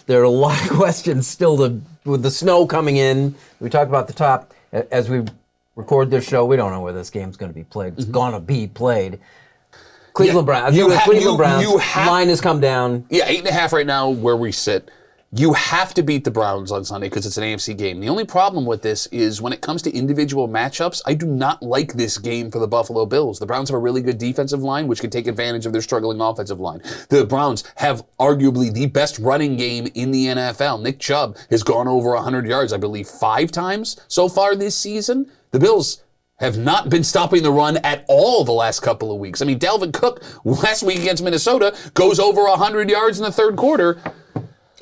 There are a lot of questions still with the snow coming in. We talked about the top. As we record this show, we don't know where this game's going to be played. It's going to be played. Cleveland Browns. Cleveland Browns. Line has come down. Yeah, 8.5 right now where we sit. You have to beat the Browns on Sunday because it's an AFC game. The only problem with this is when it comes to individual matchups, I do not like this game for the Buffalo Bills. The Browns have a really good defensive line, which can take advantage of their struggling offensive line. The Browns have arguably the best running game in the NFL. Nick Chubb has gone over 100 yards, I believe, 5 times so far this season. The Bills have not been stopping the run at all the last couple of weeks. I mean, Dalvin Cook last week against Minnesota goes over 100 yards in the third quarter.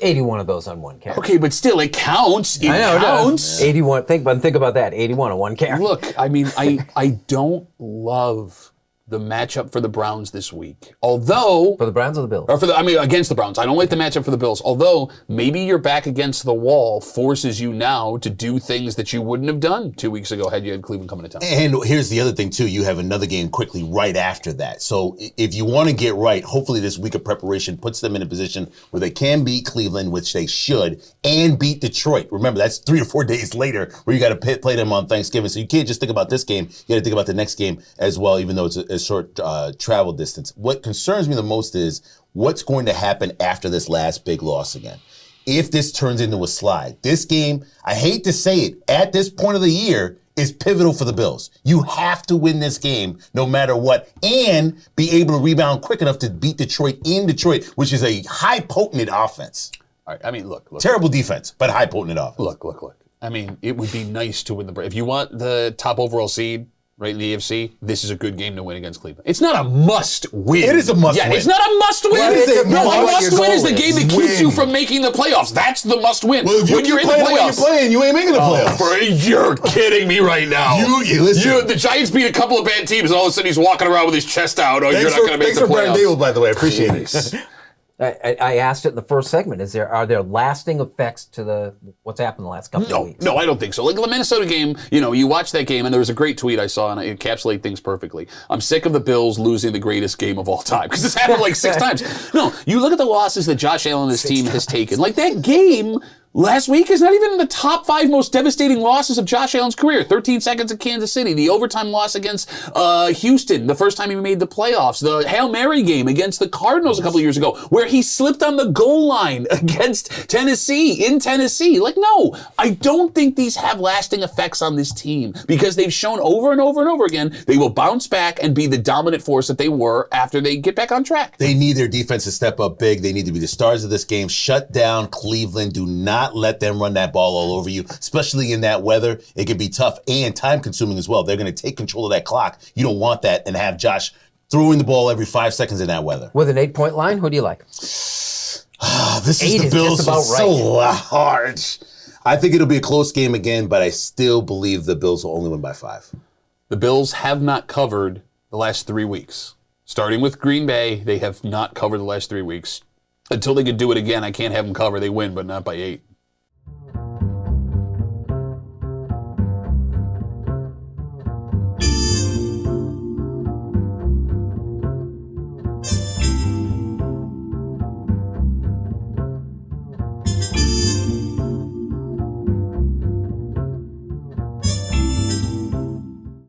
81 of those on one carry. Okay, but still, it counts. It counts. 81. Think about that. 81 on one carry. Look, I mean, I don't love the matchup for the Browns this week. Although for the Browns or the Bills? Or against the Browns. I don't like the matchup for the Bills. Although maybe your back against the wall forces you now to do things that you wouldn't have done 2 weeks ago had you had Cleveland coming to town. And here's the other thing too, you have another game quickly right after that. So if you want to get right, hopefully this week of preparation puts them in a position where they can beat Cleveland, which they should, and beat Detroit. Remember, that's 3 or 4 days later where you got to play them on Thanksgiving. So you can't just think about this game. You got to think about the next game as well, even though it's a short travel distance. What concerns me the most is what's going to happen after this last big loss again. If this turns into a slide, this game, I hate to say it, at this point of the year, is pivotal for the Bills. You have to win this game no matter what and be able to rebound quick enough to beat Detroit in Detroit, which is a high potent offense. All right, I mean, look. Terrible defense, but high potent offense. Look. I mean, it would be nice to win the. If you want the top overall seed, right, in the AFC, this is a good game to win against Cleveland. It's not a must-win. It is a must-win. Yeah, it's not a must-win. A must-win is the game that keeps you from making the playoffs. That's the must-win. Well, if when you're in the playoffs, you ain't making the playoffs. You're kidding me right now. Listen. The Giants beat a couple of bad teams, and all of a sudden he's walking around with his chest out. You're not going to make the playoffs. Thanks for Brian Dable, by the way. I appreciate it. I asked it in the first segment. Are there lasting effects to what's happened the last couple of weeks? No, I don't think so. Like the Minnesota game, you watch that game, and there was a great tweet I saw, and it encapsulated things perfectly. I'm sick of the Bills losing the greatest game of all time because it's happened like 6 times. No, you look at the losses that Josh Allen and his team has taken. Like that game last week is not even in the top 5 most devastating losses of Josh Allen's career. 13 seconds at Kansas City, the overtime loss against Houston, the first time he made the playoffs, the Hail Mary game against the Cardinals a couple of years ago, where he slipped on the goal line against Tennessee, in Tennessee. Like, no, I don't think these have lasting effects on this team because they've shown over and over and over again they will bounce back and be the dominant force that they were after they get back on track. They need their defense to step up big. They need to be the stars of this game. Shut down Cleveland. Do not let them run that ball all over you, especially in that weather. It can be tough and time-consuming as well. They're going to take control of that clock. You don't want that and have Josh throwing the ball every 5 seconds in that weather. With an 8-point line, who do you like? This is the Bills. Just about so hard. I think it'll be a close game again, but I still believe the Bills will only win by 5. The Bills have not covered the last 3 weeks. Starting with Green Bay, they have not covered the last 3 weeks. Until they can do it again, I can't have them cover. They win, but not by 8.